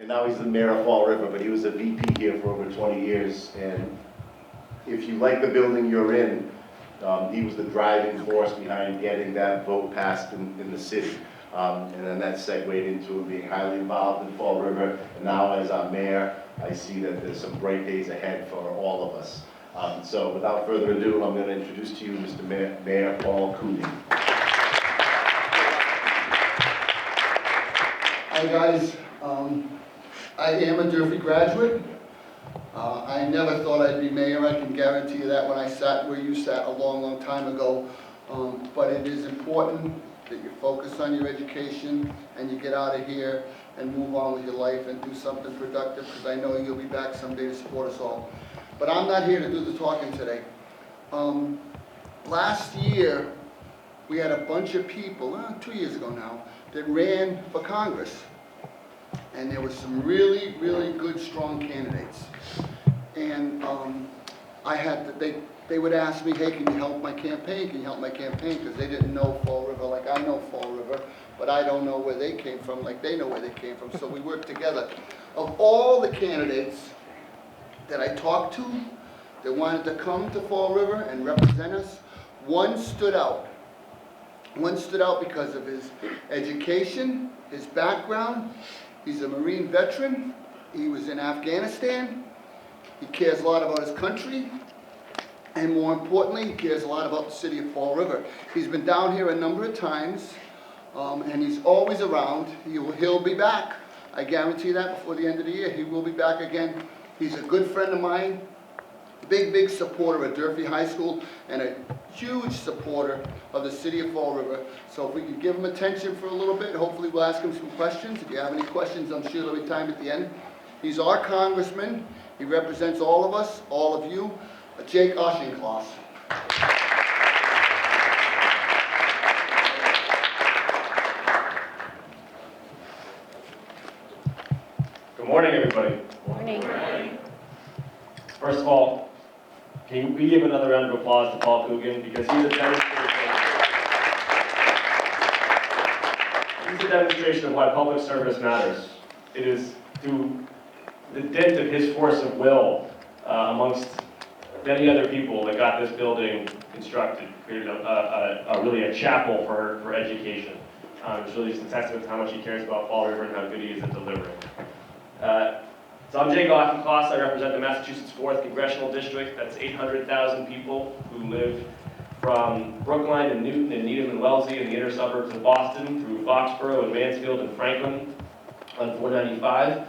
and now he's the mayor of Fall River, but he was a VP here for over 20 years. And if you like the building you're in, he was the driving force behind getting that vote passed in the city. And then that segued into him being highly involved in Fall River. And now as our mayor, I see that there's some bright days ahead for all of us. So without further ado, I'm going to introduce to you Mr. Mayor Paul Cooley. Hi guys, I am a Durfee graduate. I never thought I'd be mayor, I can guarantee you that when I sat where you sat a long time ago. But it is important that you focus on your education and you get out of here and move on with your life and do something productive, because I know you'll be back someday to support us all. But I'm not here to do the talking today. Last year, we had a bunch of people, 2 years ago now, that ran for Congress. And there were some really good, strong candidates. And they would ask me, hey, can you help my campaign? Can you help my campaign? Because they didn't know Fall River like I know Fall River, but I don't know where they came from like they know where they came from. So we worked together. Of all the candidates that I talked to that wanted to come to Fall River and represent us, one stood out. One stood out because of his education, his background. He's a Marine veteran. He was in Afghanistan. He cares a lot about his country. And more importantly, he cares a lot about the city of Fall River. He's been down here a number of times, and he's always around. He'll be back. I guarantee that before the end of the year, he will be back again. He's a good friend of mine, big supporter of Durfee High School, and a huge supporter of the city of Fall River. So if we can give him attention for a little bit, hopefully we'll ask him some questions. If you have any questions, I'm sure there'll be time at the end. He's our congressman. He represents all of us, all of you. Jake Auchincloss. Good morning, everybody. Morning. First of all, can we give another round of applause to Paul Coogan, because he's a demonstration of why public service matters. It is through the dint of his force of will, amongst many other people, that got this building constructed, created really a chapel for education. It's really just a testament to how much he cares about Fall River and how good he is at delivering. So I'm Jake Auchincloss. I represent the Massachusetts 4th Congressional District. That's 800,000 people who live from Brookline and Newton and Needham and Wellesley in the inner suburbs of Boston, through Foxborough and Mansfield and Franklin on 495,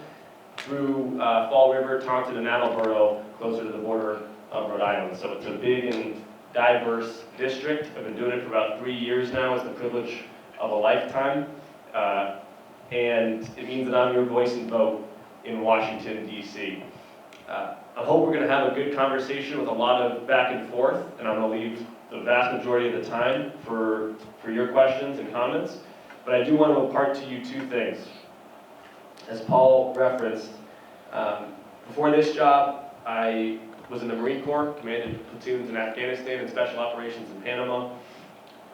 through Fall River, Taunton, and Attleboro, closer to the border of Rhode Island. So it's a big and diverse district. I've been doing it for about 3 years now. It's the privilege of a lifetime. And it means that I'm your voice and vote in Washington, D.C. I hope we're going to have a good conversation with a lot of back and forth, and I'm going to leave the vast majority of the time for your questions and comments. But I do want to impart to you two things. As Paul referenced, before this job, I was in the Marine Corps, commanded platoons in Afghanistan and special operations in Panama.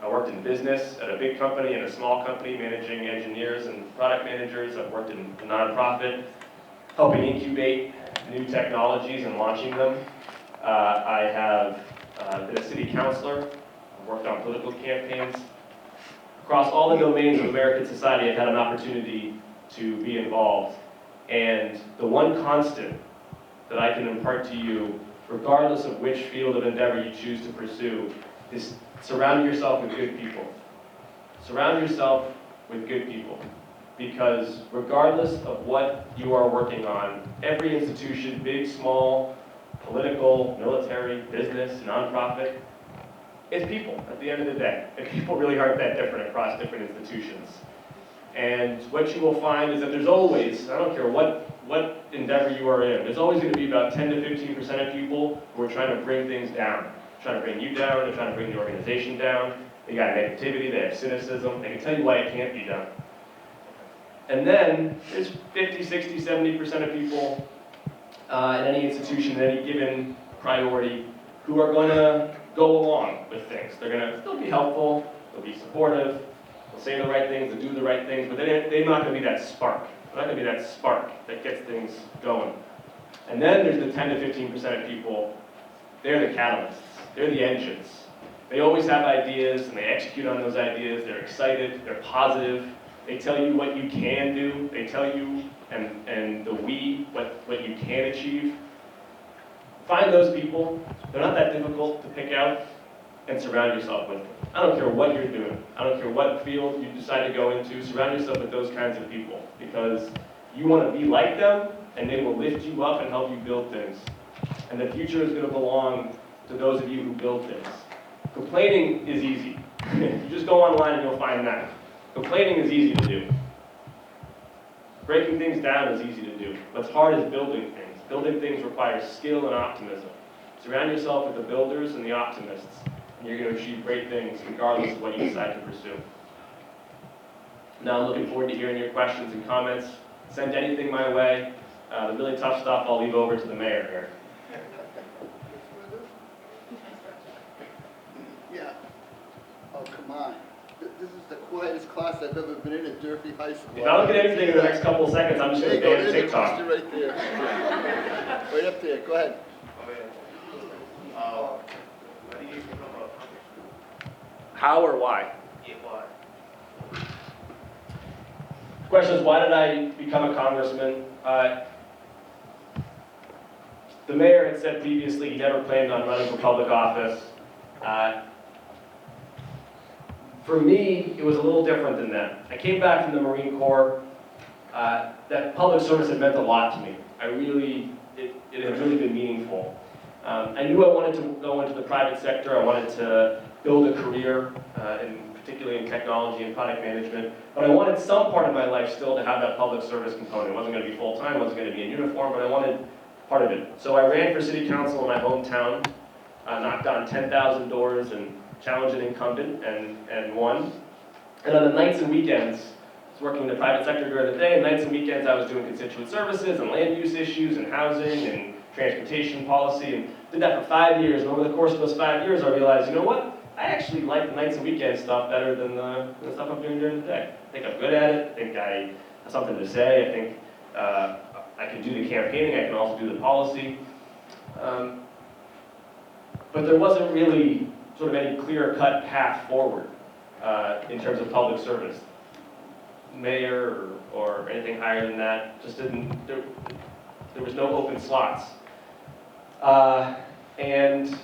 I worked in business at a big company and a small company, managing engineers and product managers. I've worked in a nonprofit, helping incubate new technologies and launching them. I have been a city councilor. I've worked on political campaigns. Across all the domains of American society, I've had an opportunity to be involved. And the one constant that I can impart to you, regardless of which field of endeavor you choose to pursue, is surround yourself with good people. Surround yourself with good people. Because regardless of what you are working on, every institution, big, small, political, military, business, nonprofit, it's people at the end of the day. And people really aren't that different across different institutions. And what you will find is that there's always, I don't care what endeavor you are in, there's always going to be about 10 to 15% of people who are trying to bring things down. Trying to bring you down, they're trying to bring the organization down. They got negativity, they have cynicism, they can tell you why it can't be done. And then there's 50, 60, 70% of people in any institution, in any given priority, who are going to go along with things. They'll be helpful, they'll be supportive, they'll say the right things, they'll do the right things, but they're not going to be that spark They're not going to be that spark that gets things going. And then there's the 10 to 15% of people, they're the catalysts, they're the engines. They always have ideas and they execute on those ideas, they're excited, they're positive, they tell you what you can do, they tell you, and the we, what you can achieve. Find those people, they're not that difficult to pick out, and surround yourself with them. I don't care what you're doing, I don't care what field you decide to go into, surround yourself with those kinds of people, because you want to be like them, and they will lift you up and help you build things. And the future is going to belong to those of you who build things. Complaining is easy. You just go online and you'll find that. Complaining is easy to do. Breaking things down is easy to do. What's hard is building things. Building things requires skill and optimism. Surround yourself with the builders and the optimists, and you're going to achieve great things regardless of what you decide to pursue. Now I'm looking forward to hearing your questions and comments. Send anything my way. The really tough stuff I'll leave over to the mayor here. Yeah. Oh, come on. This is the quietest class I've ever been in at Durfee High School. If I don't get anything in the next couple of seconds, I'm just There going you to go, ban there's the TikTok. question right there. Right up there, go ahead. Why do you become a congressman? How or why? Yeah, why? The question is, why did I become a congressman? The mayor had said previously he never planned on running for public office. For me, it was a little different than that. I came back from the Marine Corps. That public service had meant a lot to me. It had really been meaningful. I knew I wanted to go into the private sector. I wanted to build a career, particularly in technology and product management. But I wanted some part of my life still to have that public service component. It wasn't going to be full-time, it wasn't going to be in uniform, but I wanted part of it. So I ran for city council in my hometown, knocked on 10,000 doors and challenged an incumbent and won. And on the nights and weekends, I was working in the private sector during the day, and nights and weekends I was doing constituent services and land use issues and housing and transportation policy, and did that for 5 years. And over the course of those 5 years, I realized, you know what? I actually like the nights and weekend stuff better than the stuff I'm doing during the day. I think I'm good at it. I think I have something to say. I think I can do the campaigning. I can also do the policy. But there wasn't really sort of any clear-cut path forward in terms of public service. Mayor or anything higher than that just didn't, there was no open slots. And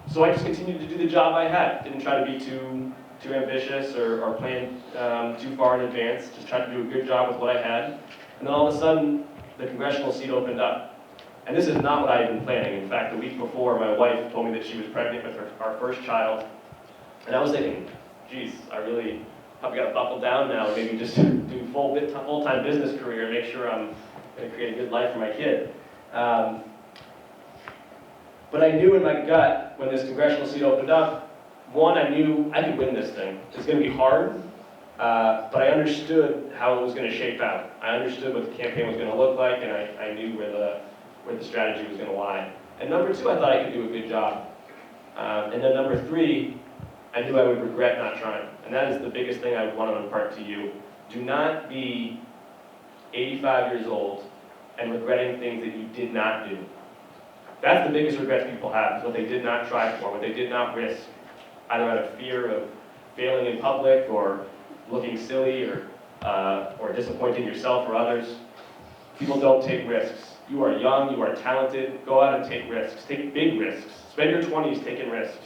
so I just continued to do the job I had. Didn't try to be too ambitious or plan too far in advance. Just tried to do a good job with what I had. And then all of a sudden, the congressional seat opened up. And this is not what I had been planning. In fact, the week before, my wife told me that she was pregnant with our first child. And I was thinking, geez, I really probably got to buckle down now, maybe just do full-time business career and make sure I'm going to create a good life for my kid. But I knew in my gut, when this congressional seat opened up, one, I knew I could win this thing. It's going to be hard, but I understood how it was going to shape out. I understood what the campaign was going to look like, and I knew where the strategy was going to lie. And number two, I thought I could do a good job. And then number three, I knew I would regret not trying. And that is the biggest thing I would want to impart to you. Do not be 85 years old and regretting things that you did not do. That's the biggest regret people have, is what they did not try for, what they did not risk, either out of fear of failing in public or looking silly or disappointing yourself or others. People don't take risks. You are young, you are talented, go out and take risks. Take big risks. Spend your 20s taking risks,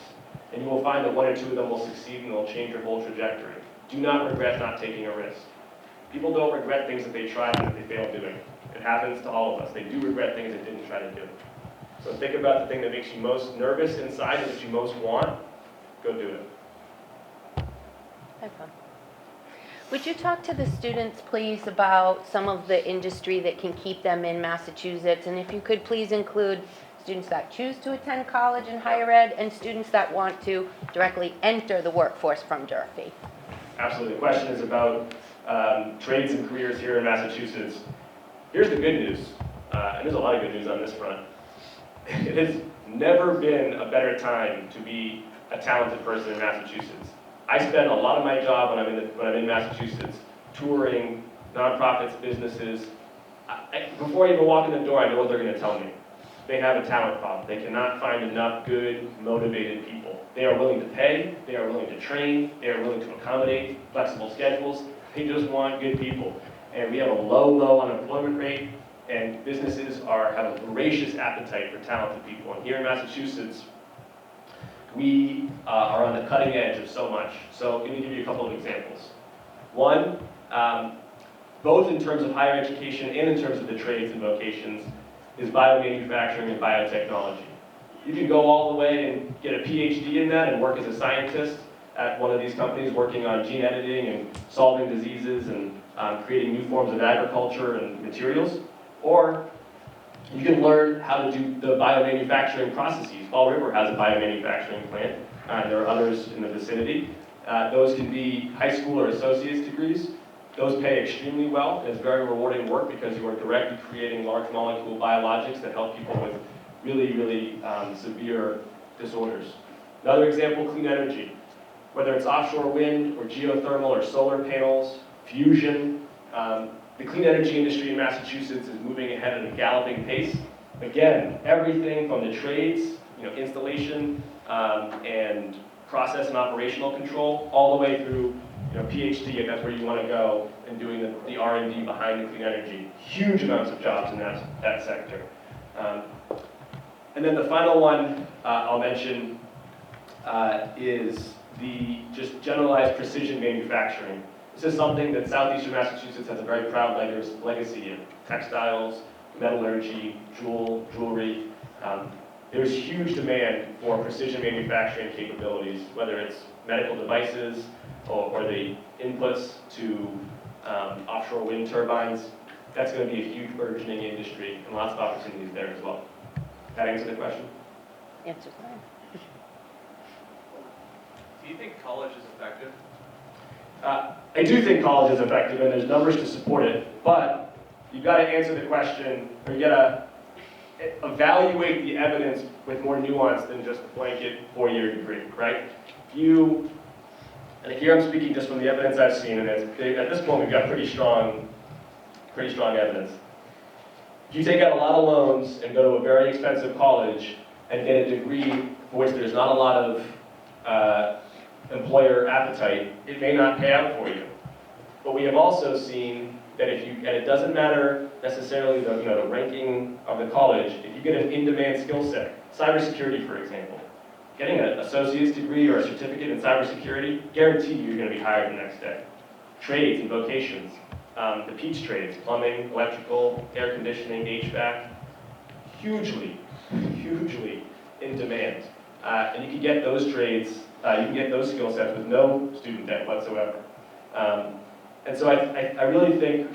and you will find that one or two of them will succeed and they'll change your whole trajectory. Do not regret not taking a risk. People don't regret things that they tried and that they failed doing. It happens to all of us. They do regret things they didn't try to do. So think about the thing that makes you most nervous inside and that you most want. Go do it. Have fun. Would you talk to the students, please, about some of the industry that can keep them in Massachusetts? And if you could please include students that choose to attend college and higher ed and students that want to directly enter the workforce from Durfee. Absolutely. The question is about trades and careers here in Massachusetts. Here's the good news, and there's a lot of good news on this front. It has never been a better time to be a talented person in Massachusetts. I spend a lot of my job when I'm in Massachusetts touring nonprofits, businesses. Before I even walk in the door, I know what they're going to tell me. They have a talent problem. They cannot find enough good, motivated people. They are willing to pay, they are willing to train, they are willing to accommodate flexible schedules. They just want good people. And we have a low unemployment rate, and businesses have a voracious appetite for talented people. And here in Massachusetts, we are on the cutting edge of so much. So let me give you a couple of examples. One, both in terms of higher education and in terms of the trades and vocations, is biomanufacturing and biotechnology. You can go all the way and get a PhD in that and work as a scientist at one of these companies working on gene editing and solving diseases and creating new forms of agriculture and materials. Or you can learn how to do the biomanufacturing processes. Fall River has a biomanufacturing plant. There are others in the vicinity. Those can be high school or associate's degrees. Those pay extremely well, and it's very rewarding work because you are directly creating large molecule biologics that help people with really severe disorders. Another example, clean energy. Whether it's offshore wind or geothermal or solar panels, fusion, the clean energy industry in Massachusetts is moving ahead at a galloping pace. Again, everything from the trades, installation and process and operational control, all the way through PhD, if that's where you want to go, and doing the R&D behind the clean energy. Huge amounts of jobs in that sector. And then the final one I'll mention is the just generalized precision manufacturing. This is something that southeastern Massachusetts has a very proud legacy in. Textiles, metallurgy, jewelry. There's huge demand for precision manufacturing capabilities, whether it's medical devices or the inputs to offshore wind turbines. That's going to be a huge burgeoning industry and lots of opportunities there as well. That answer the question? Answers mine. Do you think college is effective? I do think college is effective, and there's numbers to support it, but you've got to answer the question, or you got to evaluate the evidence with more nuance than just a blanket four-year degree, right? And here I'm speaking just from the evidence I've seen, and at this point we've got pretty strong evidence. If you take out a lot of loans and go to a very expensive college and get a degree for which there's not a lot of employer appetite, it may not pay out for you. But we have also seen that and it doesn't matter necessarily the ranking of the college, if you get an in-demand skill set, cybersecurity for example, getting an associate's degree or a certificate in cybersecurity, guarantee you're going to be hired the next day. Trades and vocations, the peach trades, plumbing, electrical, air conditioning, HVAC, hugely in demand. And you can get those trades, you can get those skill sets with no student debt whatsoever. And so I really think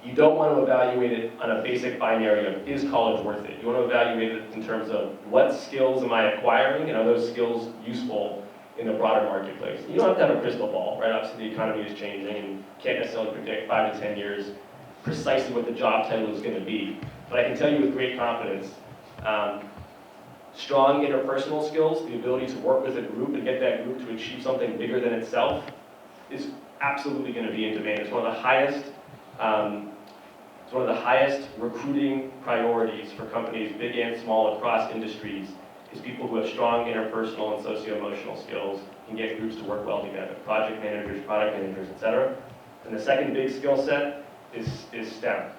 you don't want to evaluate it on a basic binary of is college worth it. You want to evaluate it in terms of what skills am I acquiring and are those skills useful in the broader marketplace. You don't have to have a crystal ball, right? Obviously the economy is changing and can't necessarily predict 5 to 10 years precisely what the job title is going to be. But I can tell you with great confidence, strong interpersonal skills, the ability to work with a group and get that group to achieve something bigger than itself is absolutely going to be in demand. It's one of the highest recruiting priorities for companies, big and small, across industries, is people who have strong interpersonal and socio-emotional skills, can get groups to work well together, project managers, product managers, etc. And the second big skill set is STEM.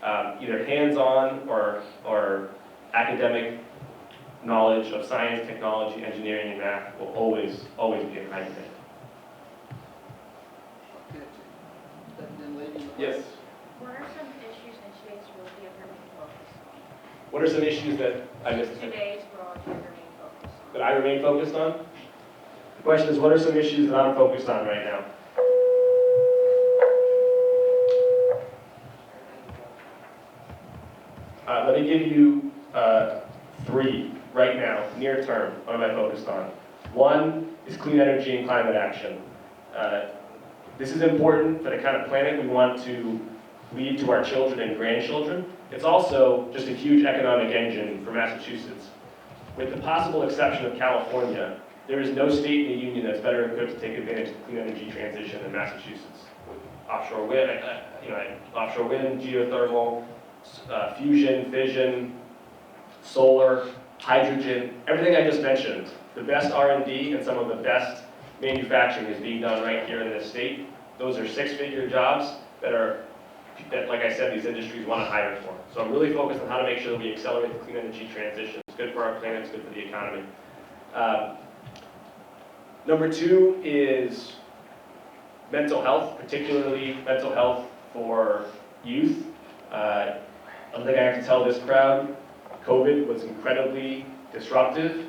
Either hands-on or academic knowledge of science, technology, engineering, and math will always be in high demand. Yes? What are some issues in today's world you have remained focused on? What are some issues that I missed? Today's world you have remained focused on? That I remain focused on? The question is, what are some issues that I'm focused on right now? Let me give you 3 right now, near term. What am I focused on? 1 is clean energy and climate action. This is important for the kind of planet we want to leave to our children and grandchildren. It's also just a huge economic engine for Massachusetts. With the possible exception of California, there is no state in the union that's better equipped to take advantage of the clean energy transition than Massachusetts. offshore wind, offshore wind, geothermal, fusion, fission, solar, hydrogen, everything I just mentioned. The best R&D and some of the best manufacturing is being done right here in this state. Those are six-figure jobs that, like I said, these industries want to hire for. So I'm really focused on how to make sure that we accelerate the clean energy transition. It's good for our planet, it's good for the economy. Number two is mental health, particularly mental health for youth. I don't think I have to tell this crowd, COVID was incredibly disruptive,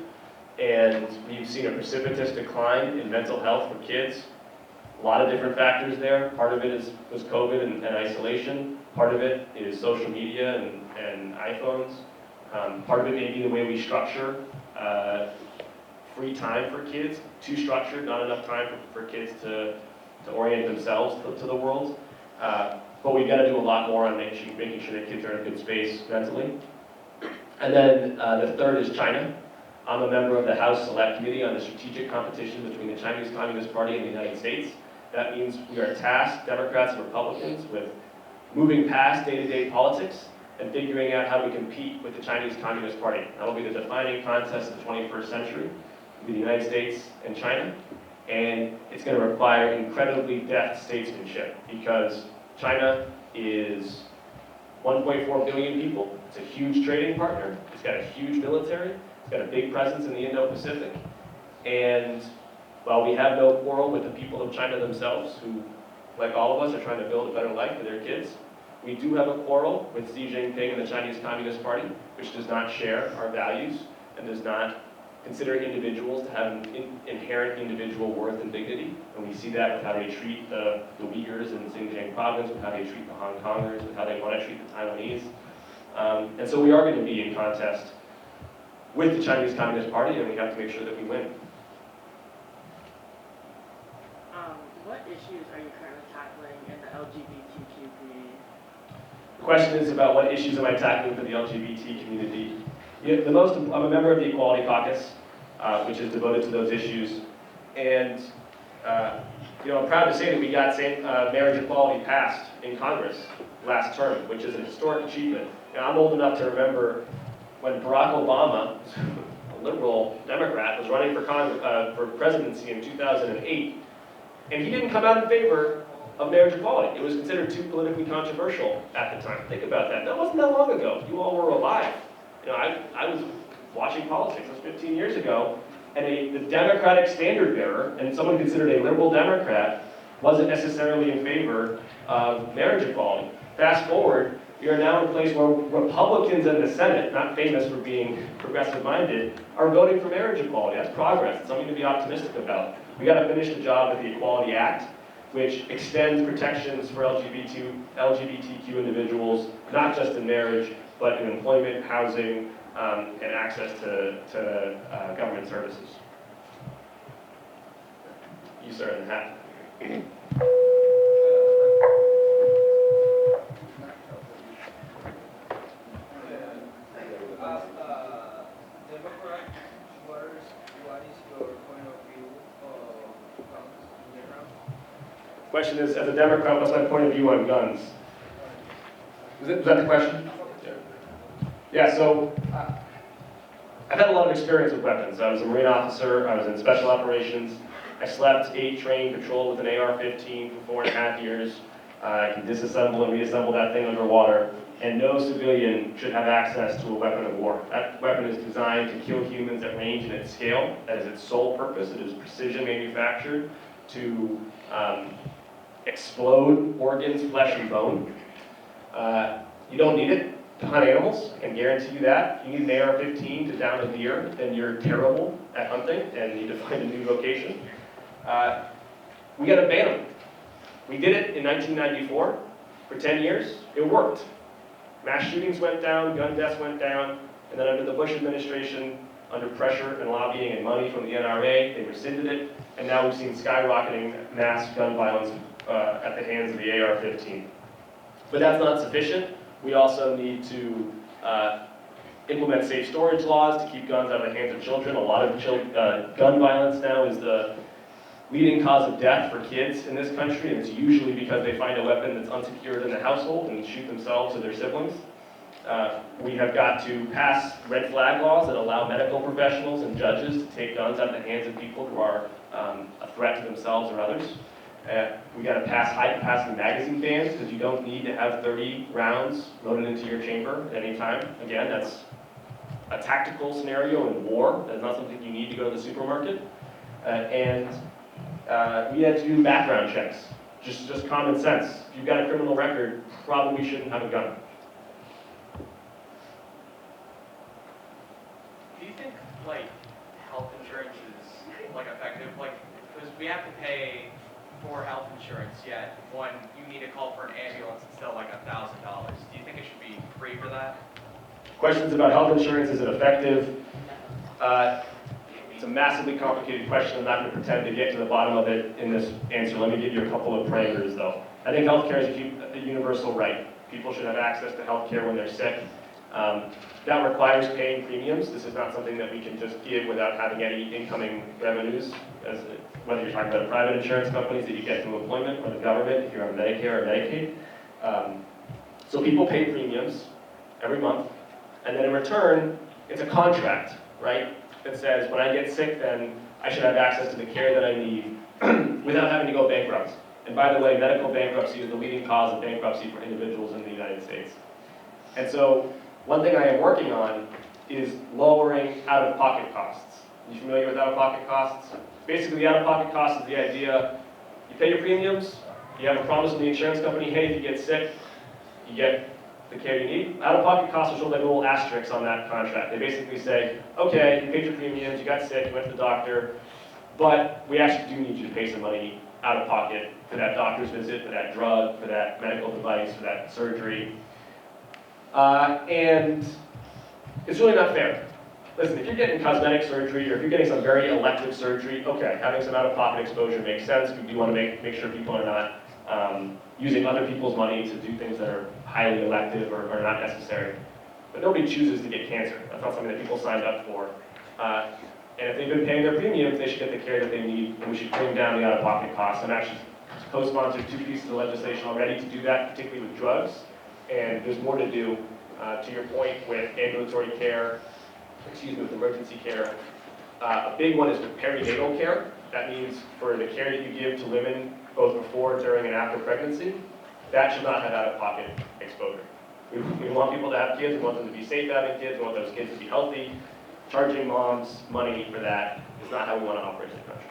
and we've seen a precipitous decline in mental health for kids. A lot of different factors there. Part of it was COVID and isolation. Part of it is social media and iPhones. Part of it may be the way we structure free time for kids. Too structured, not enough time for kids to orient themselves to the world. But we've got to do a lot more on making sure that kids are in a good space mentally. And then the third is China. I'm a member of the House Select Committee on the strategic competition between the Chinese Communist Party and the United States. That means we are tasked, Democrats and Republicans, with moving past day-to-day politics and figuring out how we compete with the Chinese Communist Party. That'll be the defining contest of the 21st century, with the United States and China. And it's going to require incredibly deft statesmanship because China is 1.4 billion people. It's a huge trading partner. It's got a huge military. It's got a big presence in the Indo-Pacific. And while we have no quarrel with the people of China themselves, who, like all of us, are trying to build a better life for their kids, we do have a quarrel with Xi Jinping and the Chinese Communist Party, which does not share our values and does not consider individuals to have an inherent individual worth and dignity. And we see that with how they treat the Uyghurs in Xinjiang province, with how they treat the Hong Kongers, with how they want to treat the Taiwanese. And so we are going to be in contest with the Chinese Communist Party, and we have to make sure that we win. What issues are you currently tackling in the LGBTQ community? The question is about what issues am I tackling for the LGBT community. I'm a member of the Equality Caucus, which is devoted to those issues. And I'm proud to say that we got marriage equality passed in Congress last term, which is a historic achievement. Now, I'm old enough to remember when Barack Obama, a liberal Democrat, was running for presidency in 2008, and he didn't come out in favor of marriage equality. It was considered too politically controversial at the time. Think about that. That wasn't that long ago. You all were alive. I was watching politics. It was 15 years ago, and the Democratic standard bearer, and someone considered a liberal Democrat, wasn't necessarily in favor of marriage equality. Fast forward, we are now in a place where Republicans in the Senate, not famous for being progressive-minded, are voting for marriage equality. That's progress. It's something to be optimistic about. We got to finish the job with the Equality Act, which extends protections for LGBTQ individuals, not just in marriage, but in employment, housing, and access to government services. You, sir, in the hat. Democrat, what is your point of view of guns in general? Question is, as a Democrat, what's my point of view on guns? Is that the question? Yeah, so I've had a lot of experience with weapons. I was a Marine officer, I was in special operations, I slept 8 trained patrol with an AR-15 for 4.5 years. I can disassemble and reassemble that thing underwater, and no civilian should have access to a weapon of war. That weapon is designed to kill humans at range and at scale. That is its sole purpose. It is precision manufactured to explode organs, flesh, and bone. You don't need it to hunt animals, I can guarantee you that. You need an AR-15 to down a deer, then you're terrible at hunting and need to find a new vocation. We got to ban them. We did it in 1994. For 10 years, it worked. Mass shootings went down, gun deaths went down, and then under the Bush administration, under pressure and lobbying and money from the NRA, they rescinded it, and now we've seen skyrocketing mass gun violence at the hands of the AR-15. But that's not sufficient. We also need to implement safe storage laws to keep guns out of the hands of children. A lot of gun violence now is the leading cause of death for kids in this country, and it's usually because they find a weapon that's unsecured in the household and shoot themselves or their siblings. We have got to pass red flag laws that allow medical professionals and judges to take guns out of the hands of people who are a threat to themselves or others. We got to pass high-capacity magazine bans because you don't need to have 30 rounds loaded into your chamber at any time. Again, that's a tactical scenario in war. That's not something you need to go to the supermarket. We had to do background checks. Just common sense. If you've got a criminal record, probably shouldn't have a gun. Do you think, like, health insurance is, like, effective? Like, because we have to pay for health insurance, yet when you need to call for an ambulance, it's still like $1,000. Do you think it should be free for that? Questions about health insurance, is it effective? It's a massively complicated question. I'm not going to pretend to get to the bottom of it in this answer. Let me give you a couple of parameters, though. I think healthcare is a universal right. People should have access to healthcare when they're sick. That requires paying premiums. This is not something that we can just give without having any incoming revenues, whether you're talking about private insurance companies that you get through employment or the government if you're on Medicare or Medicaid. So people pay premiums every month, and then in return, it's a contract, right? That says when I get sick, then I should have access to the care that I need without having to go bankrupt. And by the way, medical bankruptcy is the leading cause of bankruptcy for individuals in the United States. And so one thing I am working on is lowering out-of-pocket costs. Are you familiar with out-of-pocket costs? Basically, the out-of-pocket cost is the idea, you pay your premiums, you have a promise from the insurance company, hey, if you get sick, you get the care you need. Out-of-pocket costs are sort of like little asterisks on that contract. They basically say, okay, you paid your premiums, you got sick, you went to the doctor, but we actually do need you to pay some money out of pocket for that doctor's visit, for that drug, for that medical device, for that surgery. And it's really not fair. Listen, if you're getting cosmetic surgery or if you're getting some very elective surgery, okay, having some out-of-pocket exposure makes sense. We do want to make sure people are not using other people's money to do things that are highly elective or not necessary. But nobody chooses to get cancer. That's not something that people signed up for. And if they've been paying their premiums, they should get the care that they need, and we should bring down the out-of-pocket costs. I'm actually co-sponsored 2 pieces of legislation already to do that, particularly with drugs. And there's more to do, to your point, with ambulatory care, with emergency care. A big one is with perinatal care. That means for the care that you give to women both before, during, and after pregnancy, that should not have out-of-pocket exposure. We want people to have kids, we want them to be safe having kids, we want those kids to be healthy. Charging moms money for that is not how we want to operate in the country.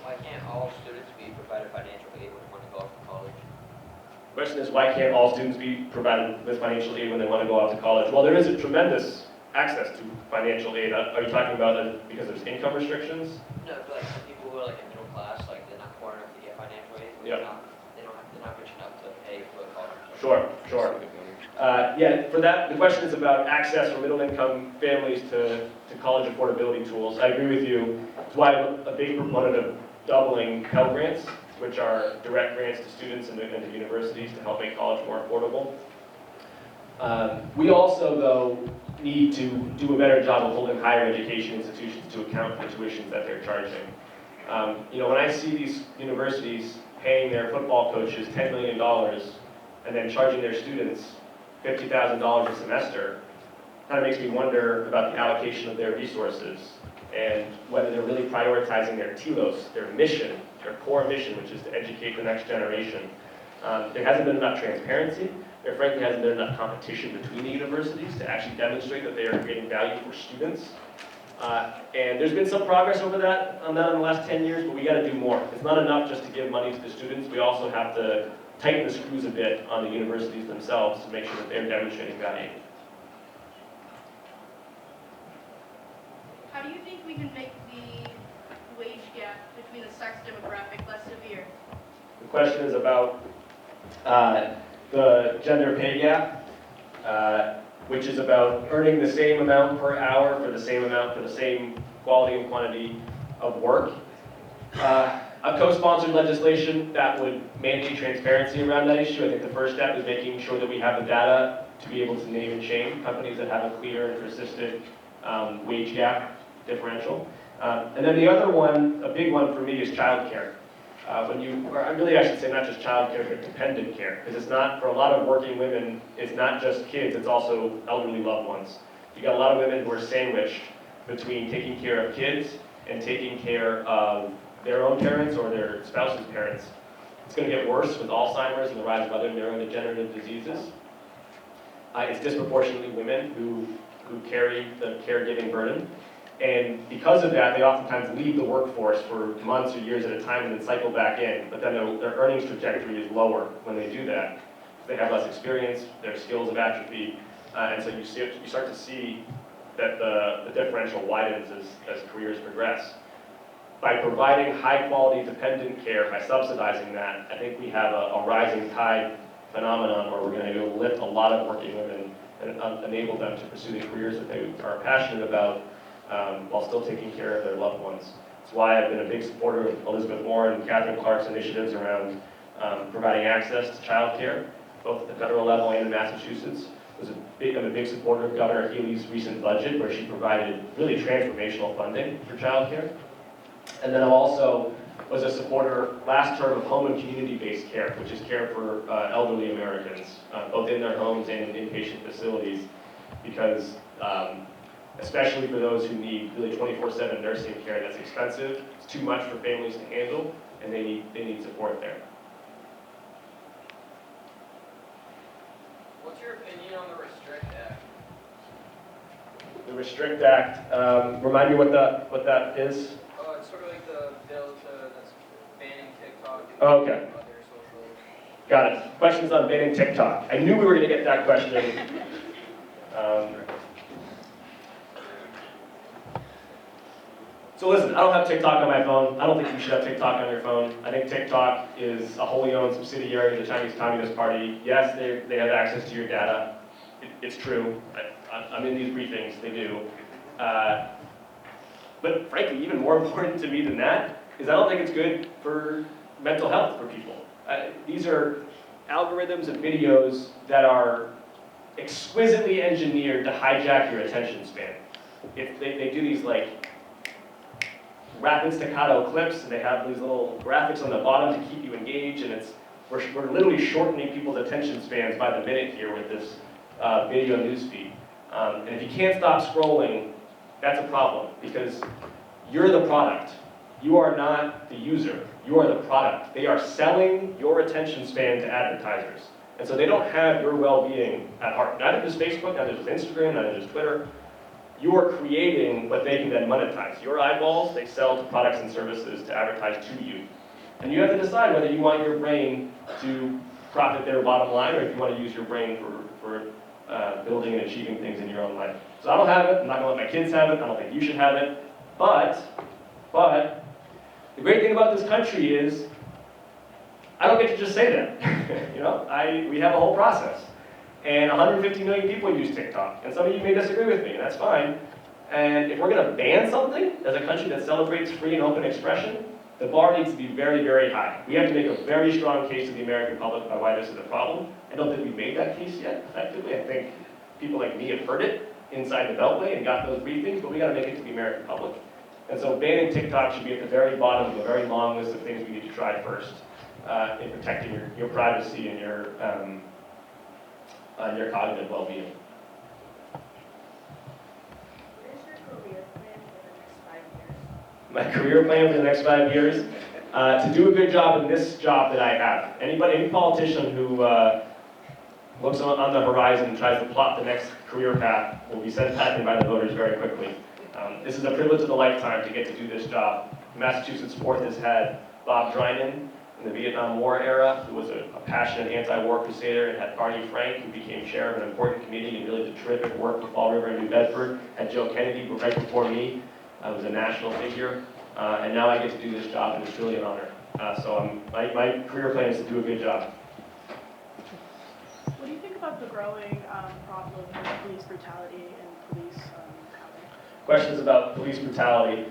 Why can't all students be provided financial aid when they want to go off to college? The question is, why can't all students be provided with financial aid when they want to go off to college? Well, there is a tremendous access to financial aid. Are you talking about it because there's income restrictions? No, but like the people who are like in middle class, like they're not poor enough to get financial aid. Yeah. They're not rich enough to pay for college. Sure. Yeah, for that, the question is about access for middle-income families to college affordability tools. I agree with you. That's why I'm a big proponent of doubling Pell Grants, which are direct grants to students and to universities to help make college more affordable. We also, though, need to do a better job of holding higher education institutions to account for the tuitions that they're charging. When I see these universities paying their football coaches $10 million and then charging their students $50,000 a semester, kind of makes me wonder about the allocation of their resources and whether they're really prioritizing their telos, their mission, their core mission, which is to educate the next generation. There hasn't been enough transparency. There frankly hasn't been enough competition between the universities to actually demonstrate that they are creating value for students. And there's been some progress on that in the last 10 years, but we got to do more. It's not enough just to give money to the students. We also have to tighten the screws a bit on the universities themselves to make sure that they're demonstrating value. How do you think we can make the wage gap between the sex demographic less severe? The question is about the gender pay gap, which is about earning the same amount per hour for the same amount for the same quality and quantity of work. A co-sponsored legislation that would mandate transparency around that issue. I think the first step is making sure that we have the data to be able to name and shame companies that have a clear and persistent wage gap. differential. And then the other one, a big one for me, is childcare. I should say not just childcare, but dependent care, because it's not, for a lot of working women, it's not just kids, it's also elderly loved ones. You got a lot of women who are sandwiched between taking care of kids and taking care of their own parents or their spouse's parents. It's going to get worse with Alzheimer's and the rise of other neurodegenerative diseases. It's disproportionately women who carry the caregiving burden. And because of that, they oftentimes leave the workforce for months or years at a time and then cycle back in. But then their earnings trajectory is lower when they do that. They have less experience, their skills have atrophied, and so you start to see that the differential widens as careers progress. By providing high-quality dependent care, by subsidizing that, I think we have a rising tide phenomenon where we're going to be able to lift a lot of working women and enable them to pursue the careers that they are passionate about while still taking care of their loved ones. That's why I've been a big supporter of Elizabeth Warren and Catherine Clark's initiatives around providing access to child care, both at the federal level and in Massachusetts. I'm a big supporter of Governor Healey's recent budget, where she provided really transformational funding for child care. And then I also was a supporter last term of home and community-based care, which is care for elderly Americans, both in their homes and in inpatient facilities, because especially for those who need really 24/7 nursing care, that's expensive, it's too much for families to handle, and they need support there. What's your opinion on the Restrict Act? The Restrict Act, remind me what that is? It's sort of like the bill that's banning TikTok and Oh, okay. other social. Got it. Questions on banning TikTok. I knew we were going to get that question. So listen, I don't have TikTok on my phone. I don't think you should have TikTok on your phone. I think TikTok is a wholly owned subsidiary of the Chinese Communist Party. Yes, they have access to your data. It's true. I'm in these briefings, they do. But frankly, even more important to me than that is I don't think it's good for mental health for people. These are algorithms and videos that are exquisitely engineered to hijack your attention span. They do these like rapid staccato clips, and they have these little graphics on the bottom to keep you engaged, and we're literally shortening people's attention spans by the minute here with this video newsfeed. And if you can't stop scrolling, that's a problem, because you're the product. You are not the user. You are the product. They are selling your attention span to advertisers. And so they don't have your well-being at heart. Neither does Facebook, neither does Instagram, neither does Twitter. You are creating what they can then monetize. Your eyeballs, they sell to products and services to advertise to you. And you have to decide whether you want your brain to profit their bottom line, or if you want to use your brain for building and achieving things in your own life. So I don't have it. I'm not going to let my kids have it. I don't think you should have it. But the great thing about this country is I don't get to just say that. We have a whole process. And 150 million people use TikTok. And some of you may disagree with me, and that's fine. And if we're going to ban something as a country that celebrates free and open expression, the bar needs to be very, very high. We have to make a very strong case to the American public about why this is a problem. I don't think we've made that case yet, effectively. I think people like me have heard it inside the Beltway and got those briefings, but we got to make it to the American public. And so banning TikTok should be at the very bottom of a very long list of things we need to try first in protecting your privacy and your cognitive well-being. What is your career plan for the next 5 years? My career plan for the next 5 years? To do a good job in this job that I have. Any politician who looks on the horizon and tries to plot the next career path will be sent packing by the voters very quickly. This is a privilege of a lifetime to get to do this job. Massachusetts Fourth has had Bob Drinan in the Vietnam War era, who was a passionate anti-war crusader, and had Barney Frank, who became chair of an important committee and really did terrific work with Fall River and New Bedford, had Joe Kennedy, who right before me was a national figure, and now I get to do this job, and it's really an honor. So my career plan is to do a good job. What do you think about the growing problem of police brutality and police power? Questions about police brutality.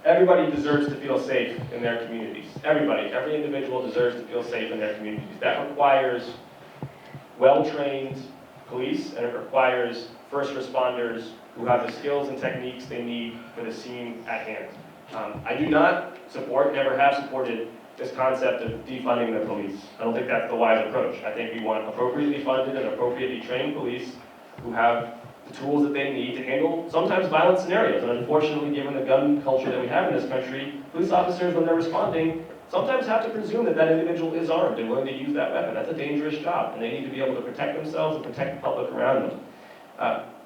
Everybody deserves to feel safe in their communities. Every individual deserves to feel safe in their communities. That requires well-trained police, and it requires first responders who have the skills and techniques they need for the scene at hand. I do not support, never have supported, this concept of defunding the police. I don't think that's the wise approach. I think we want appropriately funded and appropriately trained police who have the tools that they need to handle sometimes violent scenarios. And unfortunately, given the gun culture that we have in this country, police officers, when they're responding, sometimes have to presume that that individual is armed and willing to use that weapon. That's a dangerous job, and they need to be able to protect themselves and protect the public around them.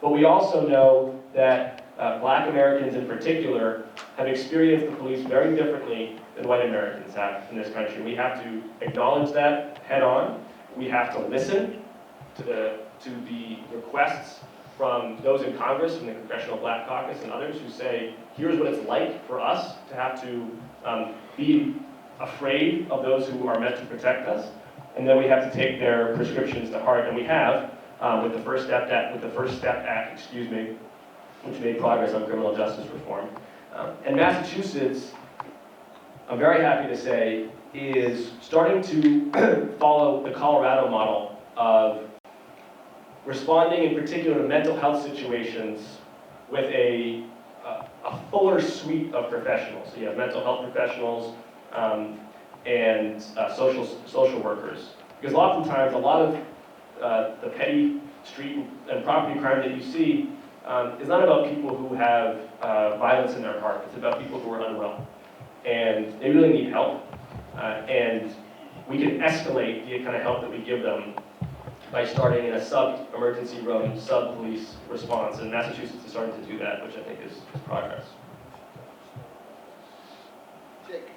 But we also know that Black Americans in particular have experienced the police very differently than white Americans have in this country. We have to acknowledge that head on. We have to listen to the requests from those in Congress, from the Congressional Black Caucus and others who say, here's what it's like for us to have to be afraid of those who are meant to protect us. And then we have to take their prescriptions to heart, and we have with the First Step Act, which made progress on criminal justice reform. And Massachusetts, I'm very happy to say, is starting to follow the Colorado model of responding in particular to mental health situations with a fuller suite of professionals. So you have mental health professionals and social workers. Because oftentimes a lot of the petty street and property crime that you see is not about people who have violence in their heart. It's about people who are unwell. And they really need help. And we can escalate the kind of help that we give them by starting in a sub-emergency room, sub-police response. And Massachusetts is starting to do that, which I think is progress. Jake,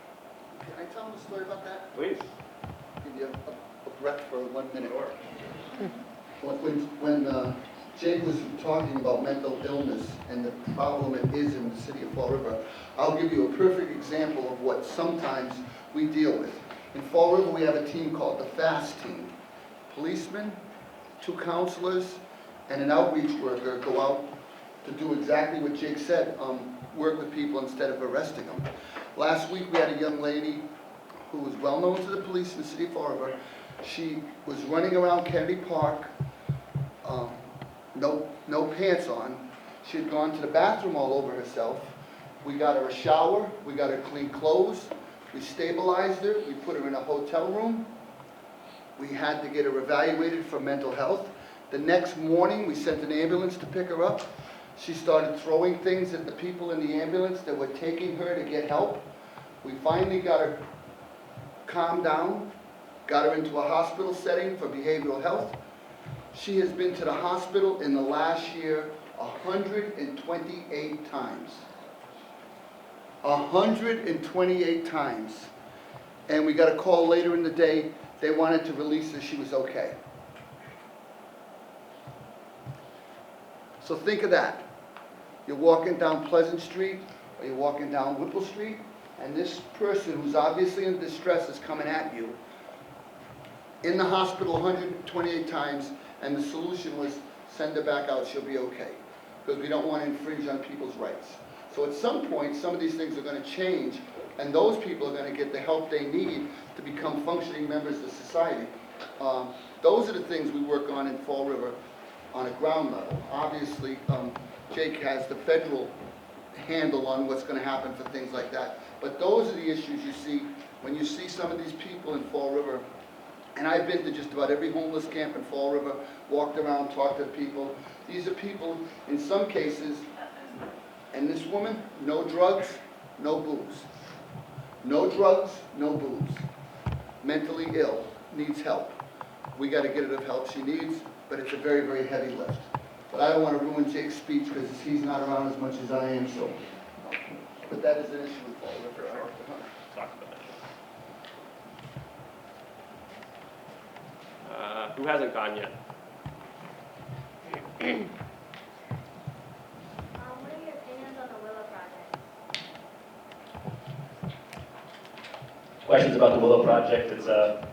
can I tell them a story about that? Please. Give you a breath for 1 minute. When Jake was talking about mental illness and the problem it is in the city of Fall River, I'll give you a perfect example of what sometimes we deal with. In Fall River, we have a team called the FAST team. Policemen, 2 counselors, and an outreach worker go out to do exactly what Jake said, work with people instead of arresting them. Last week, we had a young lady who was well known to the police in the city of Fall River. She was running around Kennedy Park, no pants on. She had gone to the bathroom all over herself. We got her a shower, we got her clean clothes, we stabilized her, we put her in a hotel room. We had to get her evaluated for mental health. The next morning, we sent an ambulance to pick her up. She started throwing things at the people in the ambulance that were taking her to get help. We finally got her calmed down, got her into a hospital setting for behavioral health. She has been to the hospital in the last year 128 times. 128 times. And we got a call later in the day, they wanted to release her, she was okay. So think of that. You're walking down Pleasant Street, or you're walking down Whipple Street, and this person who's obviously in distress is coming at you. In the hospital 128 times, and the solution was send her back out, she'll be okay. Because we don't want to infringe on people's rights. So at some point, some of these things are going to change, and those people are going to get the help they need to become functioning members of society. Those are the things we work on in Fall River on a ground level. Obviously, Jake has the federal handle on what's going to happen for things like that. But those are the issues you see when you see some of these people in Fall River. And I've been to just about every homeless camp in Fall River, walked around, talked to people. These are people, in some cases, and this woman, no drugs, no booze. No drugs, no booze. Mentally ill, needs help. We got to get her the help she needs, but it's a very, very heavy lift. But I don't want to ruin Jake's speech because he's not around as much as I am, so. But that is an issue with Fall River. Talk about that. Who hasn't gone yet? What are your opinions on the Willow Project? Questions about the Willow Project? It's a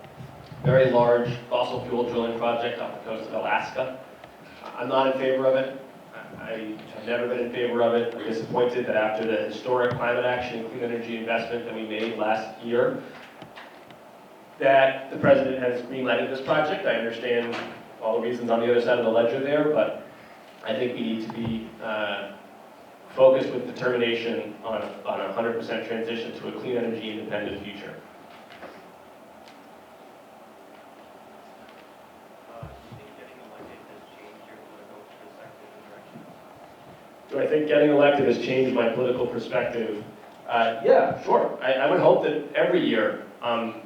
very large fossil fuel drilling project off the coast of Alaska. I'm not in favor of it. I have never been in favor of it. I'm disappointed that after the historic climate action and clean energy investment that we made last year, that the president has green-lighted this project. I understand all the reasons on the other side of the ledger there, but I think we need to be focused with determination on a 100% transition to a clean energy independent future. Do I think getting elected has changed my political perspective? Yeah, sure. I would hope that every year I'm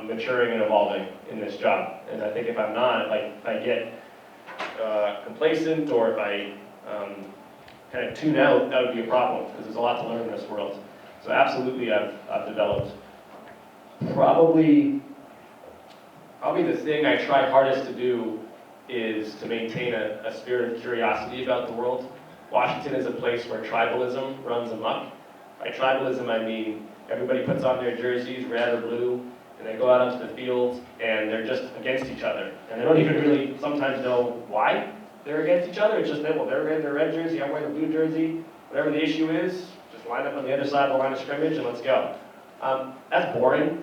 maturing and evolving in this job. And I think if I'm not, if I get complacent or if I kind of tune out, that would be a problem because there's a lot to learn in this world. So absolutely, I've developed. Probably the thing I try hardest to do is to maintain a spirit of curiosity about the world. Washington is a place where tribalism runs amok. By tribalism, I mean everybody puts on their jerseys, red or blue, and they go out onto the fields, and they're just against each other. And they don't even really sometimes know why they're against each other. It's just that, well, they're wearing their red jersey, I'm wearing the blue jersey. Whatever the issue is, just line up on the other side of the line of scrimmage and let's go. That's boring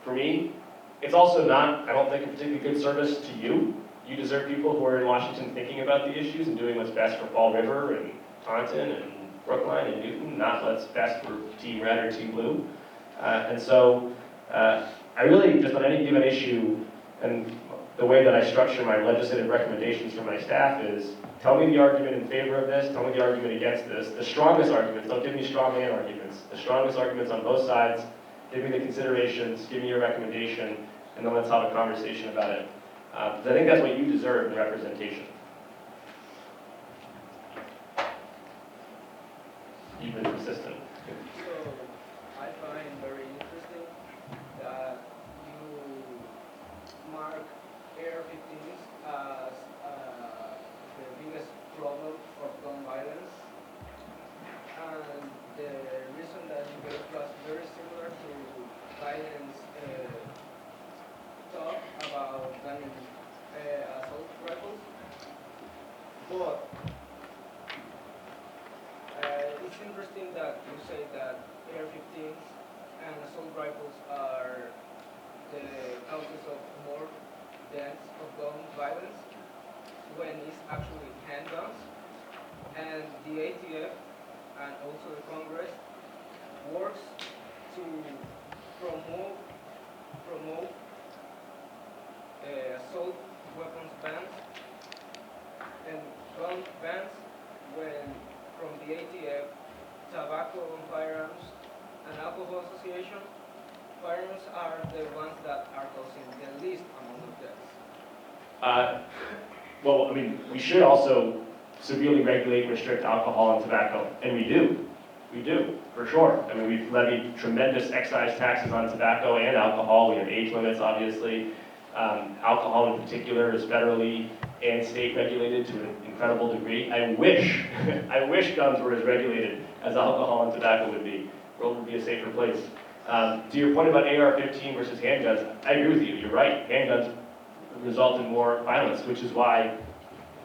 for me. It's also not, I don't think, a particularly good service to you. You deserve people who are in Washington thinking about the issues and doing what's best for Fall River and Taunton and Brookline and Newton, not what's best for Team Red or Team Blue. And so I really, just on any given issue, and the way that I structure my legislative recommendations for my staff is, tell me the argument in favor of this, tell me the argument against this. The strongest arguments, don't give me straw man arguments. The strongest arguments on both sides, give me the considerations, give me your recommendation, and then let's have a conversation about it. Because I think that's what you deserve in representation. You've been persistent. So I find very interesting that you mark AR-15s as the biggest problem of gun violence, and the reason that you gave was very similar to Biden's talk about banning assault rifles, but it's interesting that you say that AR-15s and assault rifles are the causes of more deaths of gun violence when it's actually handguns, and the ATF and also the Congress works to promote assault weapons bans and gun bans when from the ATF, Tobacco and Firearms, and Alcohol Association, firearms are the ones that are causing the least amount of deaths. Well, I mean, we should also severely regulate and restrict alcohol and tobacco, and we do. We do, for sure. I mean, we've levied tremendous excise taxes on tobacco and alcohol. We have age limits, obviously. Alcohol in particular is federally and state regulated to an incredible degree. I wish guns were as regulated as alcohol and tobacco would be. The world would be a safer place. To your point about AR-15 versus handguns, I agree with you. You're right. Handguns result in more violence, which is why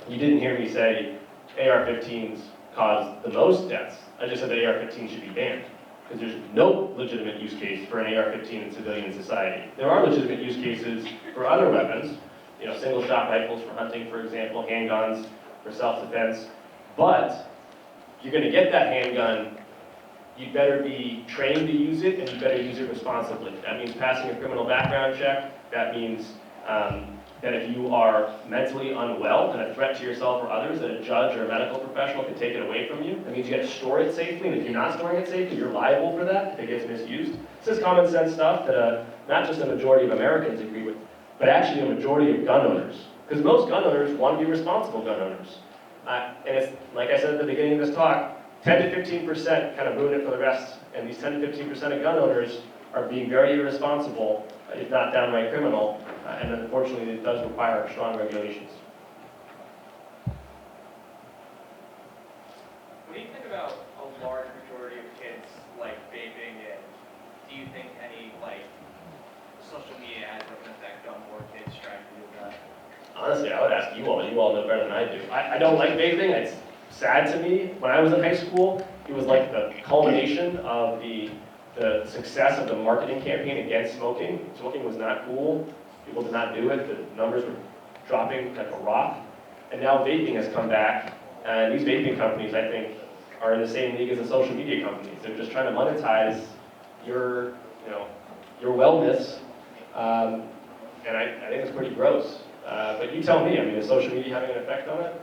you didn't hear me say AR-15s cause the most deaths. I just said that AR-15 should be banned, because there's no legitimate use case for an AR-15 in civilian society. There are legitimate use cases for other weapons, single-shot rifles for hunting, for example, handguns for self-defense. But if you're going to get that handgun, you'd better be trained to use it, and you better use it responsibly. That means passing a criminal background check. That means that if you are mentally unwell and a threat to yourself or others, that a judge or a medical professional can take it away from you. That means you got to store it safely, and if you're not storing it safely, you're liable for that if it gets misused. This is common sense stuff that not just a majority of Americans agree with, but actually a majority of gun owners. Because most gun owners want to be responsible gun owners. And it's, like I said at the beginning of this talk, 10 to 15% kind of ruin it for the rest. And these 10 to 15% of gun owners are being very irresponsible, if not downright criminal. And unfortunately, it does require strong regulations. What do you think about a large majority of kids like vaping, and do you think any social media ads have an effect on more kids trying to do that? Honestly, I would ask you all. You all know better than I do. I don't like vaping. It's sad to me. When I was in high school, it was like the culmination of the success of the marketing campaign against smoking. Smoking was not cool. People did not do it. The numbers were dropping like a rock. And now vaping has come back, and these vaping companies, I think, are in the same league as the social media companies. They're just trying to monetize your, your wellness, and I think it's pretty gross. But you tell me, I mean, is social media having an effect on it?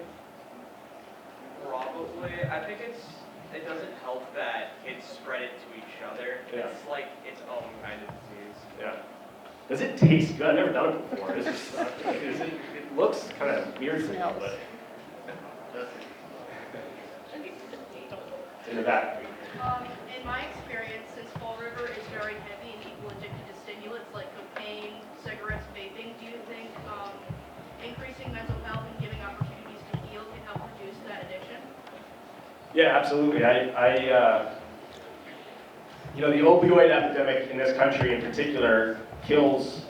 Probably. I think it doesn't help that kids spread it to each other. Yeah. It's like its own kind of disease. Yeah. Does it taste good? I've never done it before. It looks kind of weird to me, but it's in the back. In my experience, since Fall River is very heavy in people addicted to stimulants like cocaine, cigarettes, vaping, do you think increasing mental health and giving opportunities to heal can help reduce that addiction? Yeah, absolutely. The opioid epidemic in this country in particular kills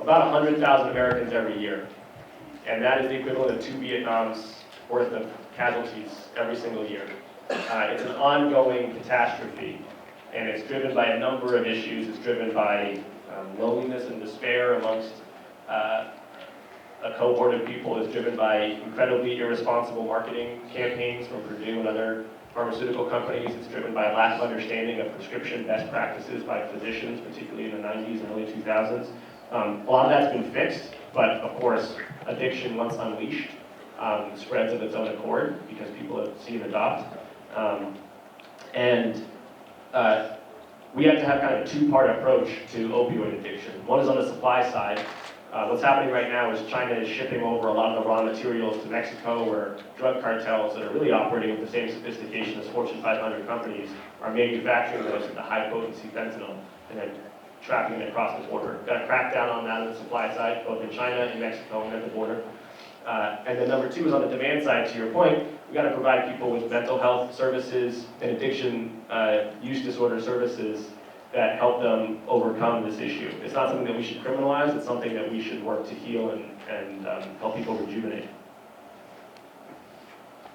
about 100,000 Americans every year. And that is the equivalent of 2 Vietnams worth of casualties every single year. It's an ongoing catastrophe, and it's driven by a number of issues. It's driven by loneliness and despair amongst a cohort of people. It's driven by incredibly irresponsible marketing campaigns from Purdue and other pharmaceutical companies. It's driven by a lack of understanding of prescription best practices by physicians, particularly in the 90s and early 2000s. A lot of that's been fixed, but of course, addiction, once unleashed, spreads of its own accord because people see and adopt. We have to have kind of a two-part approach to opioid addiction. One is on the supply side. What's happening right now is China is shipping over a lot of the raw materials to Mexico, where drug cartels that are really operating with the same sophistication as Fortune 500 companies are manufacturing those into high-potency fentanyl and then trafficking it across the border. Got to crack down on that on the supply side, both in China and Mexico and at the border. And then number two is on the demand side, to your point, we got to provide people with mental health services and addiction use disorder services that help them overcome this issue. It's not something that we should criminalize, it's something that we should work to heal and help people rejuvenate.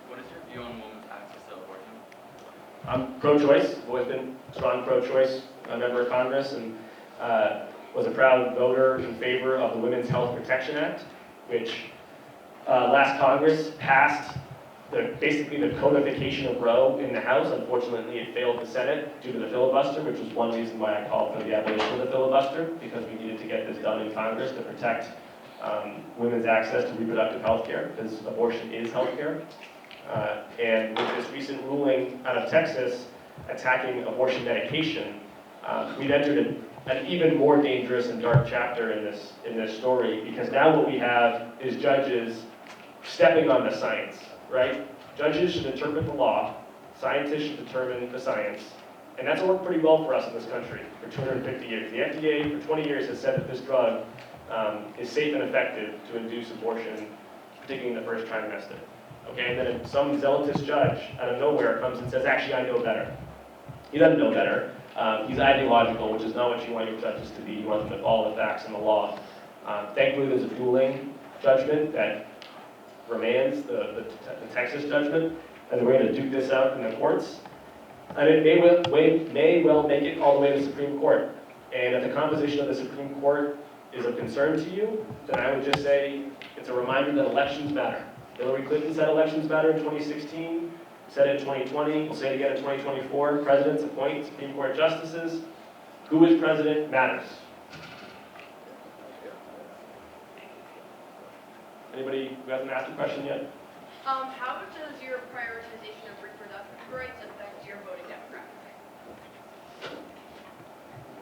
What is your view on women's access to abortion? I'm pro-choice, I've always been strong pro-choice, a member of Congress, and was a proud voter in favor of the Women's Health Protection Act, which last Congress passed basically the codification of Roe in the House. Unfortunately, it failed the Senate due to the filibuster, which was one reason why I called for the abolition of the filibuster, because we needed to get this done in Congress to protect women's access to reproductive health care, because abortion is health care. And with this recent ruling out of Texas attacking abortion medication, we've entered an even more dangerous and dark chapter in this story, because now what we have is judges stepping on the science, right? Judges should interpret the law, scientists should determine the science, and that's worked pretty well for us in this country for 250 years. The FDA for 20 years has said that this drug is safe and effective to induce abortion, particularly in the first trimester. Okay, and then some zealotous judge out of nowhere comes and says, actually, I know better. He doesn't know better. He's ideological, which is not what you want your judges to be. You want them to follow the facts and the law. Thankfully, there's a dueling judgment that remands the Texas judgment, and we're going to duke this out in the courts. And it may well make it all the way to the Supreme Court. And if the composition of the Supreme Court is of concern to you, then I would just say it's a reminder that elections matter. Hillary Clinton said elections matter in 2016, said it in 2020, we'll say it again in 2024. Presidents appoint Supreme Court justices. Who is president matters. Anybody who hasn't asked a question yet? How does your prioritization of reproductive rights affect your voting demographic?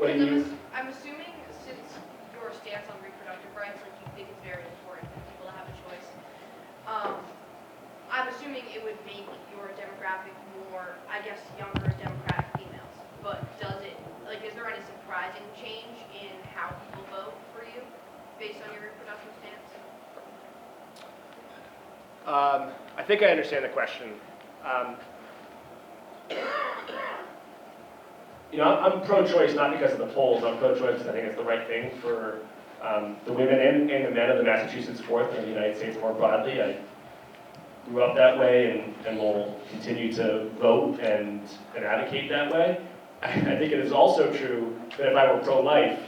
What do you? I'm assuming since your stance on reproductive rights, like you think it's very important for people to have a choice, I'm assuming it would make your demographic more, I guess, younger Democratic females. But does it, like, is there any surprising change in how people vote for you based on your reproductive stance? I think I understand the question. I'm pro-choice not because of the polls. I'm pro-choice because I think it's the right thing for the women and the men of the Massachusetts Fourth and the United States more broadly. I grew up that way and will continue to vote and advocate that way. I think it is also true that if I were pro-life,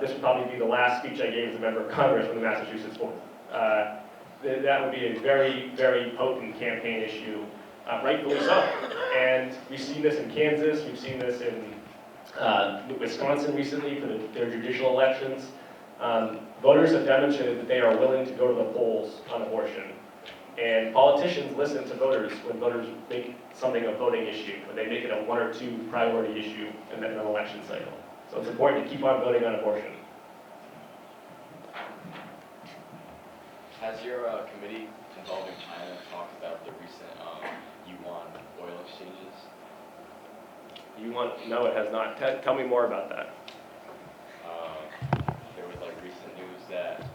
this would probably be the last speech I gave as a member of Congress from the Massachusetts Fourth. that would be a very, very potent campaign issue, rightfully so. And we've seen this in Kansas, we've seen this in Wisconsin recently for their judicial elections. Voters have demonstrated that they are willing to go to the polls on abortion. And politicians listen to voters when voters make something a voting issue, when they make it a 1 or 2 priority issue in an election cycle. So it's important to keep on voting on abortion. Has your committee involving China talked about the recent yuan oil exchanges? No, it has not. Tell me more about that. There was like recent news that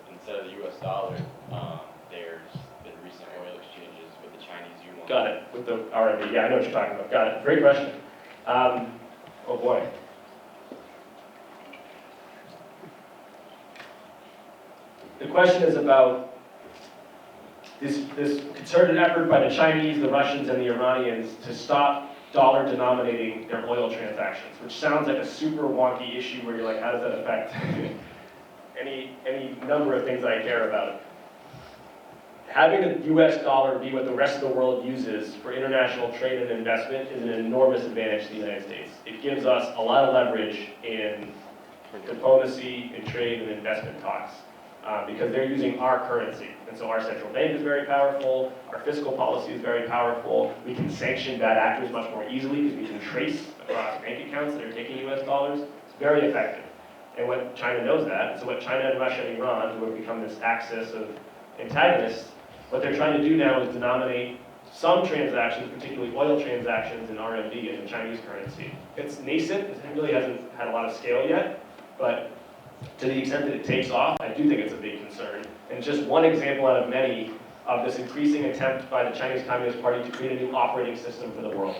instead of the U.S. dollar, there's been recent oil exchanges with the Chinese yuan. Got it, with the RMB. Yeah, I know what you're talking about. Got it. Great question. Oh boy. The question is about this concerted effort by the Chinese, the Russians, and the Iranians to stop dollar-denominating their oil transactions, which sounds like a super wonky issue where you're like, how does that affect any number of things that I care about? Having the US dollar be what the rest of the world uses for international trade and investment is an enormous advantage to the United States. It gives us a lot of leverage in diplomacy, in trade, and investment talks. Because they're using our currency. And so our central bank is very powerful, our fiscal policy is very powerful, we can sanction bad actors much more easily because we can trace across bank accounts that are taking US dollars. It's very effective. And what China knows that, so what China and Russia and Iran, who have become this axis of antagonists, what they're trying to do now is denominate some transactions, particularly oil transactions in RMB, in the Chinese currency. It's nascent, it really hasn't had a lot of scale yet, but to the extent that it takes off, I do think it's a big concern. And just one example out of many of this increasing attempt by the Chinese Communist Party to create a new operating system for the world.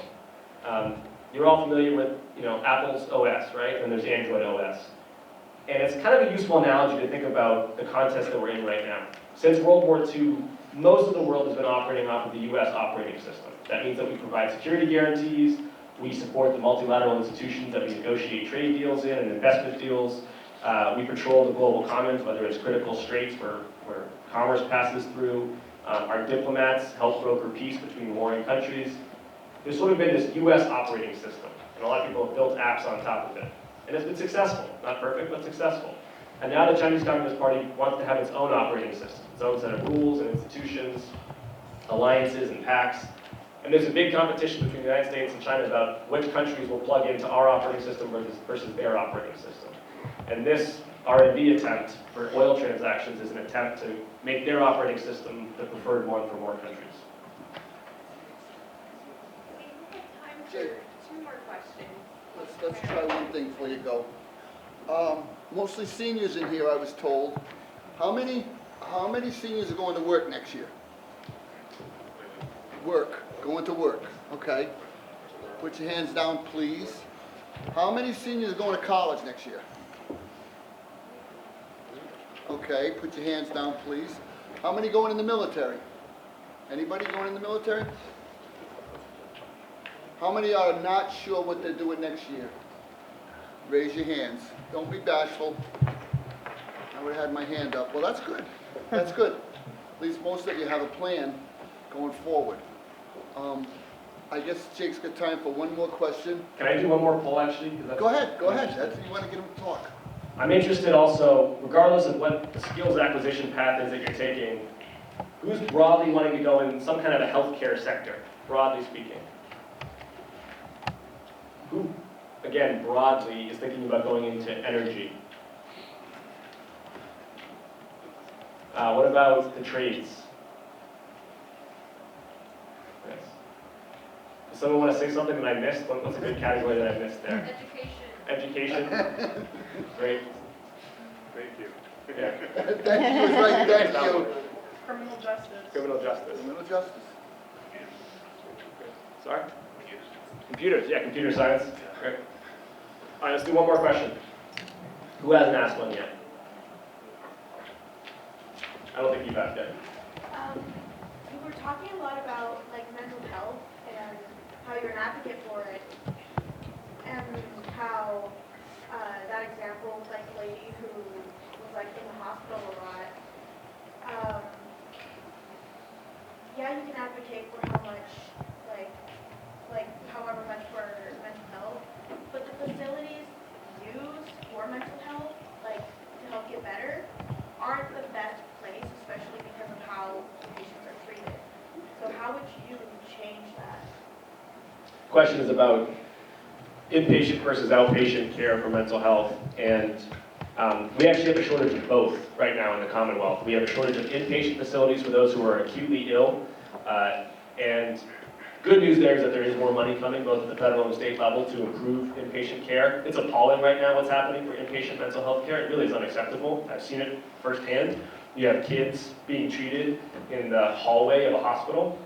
You're all familiar with, Apple's OS, right? And there's Android OS. And it's kind of a useful analogy to think about the context that we're in right now. Since World War II, most of the world has been operating off of the US operating system. That means that we provide security guarantees, we support the multilateral institutions that we negotiate trade deals in and investment deals. We patrol the global commons, whether it's critical straits where commerce passes through. Our diplomats help broker peace between warring countries. There's sort of been this US operating system, and a lot of people have built apps on top of it. And it's been successful. Not perfect, but successful. And now the Chinese Communist Party wants to have its own operating system, its own set of rules and institutions, alliances and pacts. And there's a big competition between the United States and China about which countries will plug into our operating system versus their operating system. And this R&D attempt for oil transactions is an attempt to make their operating system the preferred one for more countries. We have time for 2 more questions. Let's try one thing before you go. Mostly seniors in here, I was told. How many seniors are going to work next year? Going to work, okay. Put your hands down, please. How many seniors are going to college next year? Okay, put your hands down, please. How many going in the military? Anybody going in the military? How many are not sure what they're doing next year? Raise your hands. Don't be bashful. I would have had my hand up. Well, that's good. That's good. At least most of you have a plan going forward. I guess Jake's got time for one more question. Can I do one more poll, actually? Go ahead. That's, you want to get him to talk. I'm interested also, regardless of what the skills acquisition path is that you're taking, who's broadly wanting to go in some kind of a healthcare sector, broadly speaking? Who, again, broadly is thinking about going into energy? What about the trades? Yes. Does someone want to say something that I missed? What's a good category that I missed there? Education. Education? Great. Thank you. Yeah. Thank you, was right, thank you. Criminal justice. Criminal justice. Criminal justice. Sorry? Computers, yeah, computer science. Great. All right, let's do one more question. Who hasn't asked one yet? I don't think you've asked yet. You were talking a lot about mental health and how you're an advocate for it, and how that example, the lady who was in the hospital can advocate for how much, like however much for mental health, but the facilities used for mental health, like to help get better, aren't the best place, especially because of how patients are treated. So how would you change that? Question is about inpatient versus outpatient care for mental health, and we actually have a shortage of both right now in the Commonwealth. We have a shortage of inpatient facilities for those who are acutely ill, and good news there is that there is more money coming, both at the federal and state level, to improve inpatient care. It's appalling right now what's happening for inpatient mental health care. It really is unacceptable. I've seen it firsthand. You have kids being treated in the hallway of a hospital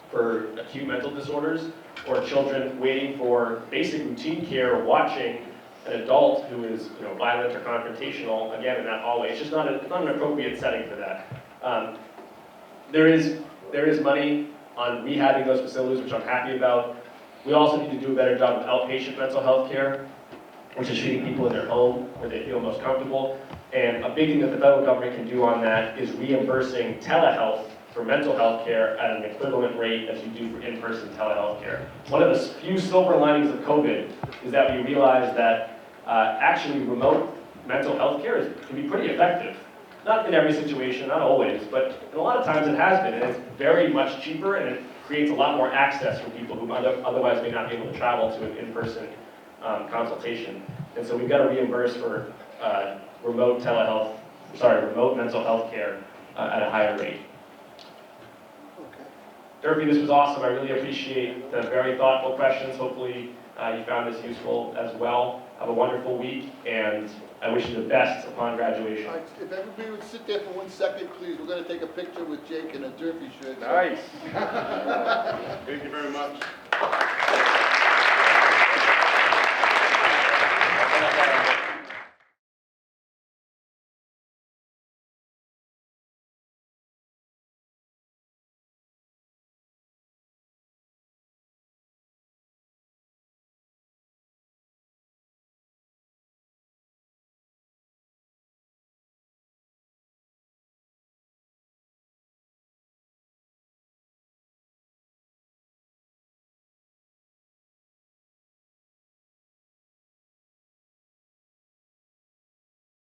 for acute mental disorders, or children waiting for basic routine care, watching an adult who is, violent or confrontational, again, in that hallway. It's just not an appropriate setting for that. There is money on rehabbing those facilities, which I'm happy about. We also need to do a better job of outpatient mental health care, which is treating people in their home where they feel most comfortable. And a big thing that the federal government can do on that is reimbursing telehealth for mental health care at an equivalent rate as you do for in-person telehealth care. One of the few silver linings of COVID is that we realized that actually remote mental health care can be pretty effective. Not in every situation, not always, but in a lot of times it has been, and it's very much cheaper, and it creates a lot more access for people who otherwise may not be able to travel to an in-person consultation. And so we've got to reimburse for remote mental health care at a higher rate. Durfee, this was awesome. I really appreciate the very thoughtful questions. Hopefully you found this useful as well. Have a wonderful week, and I wish you the best upon graduation. All right, if everybody would sit there for 1 second, please, we're gonna take a picture with Jake in a Durfee shirt. Nice. Thank you very much.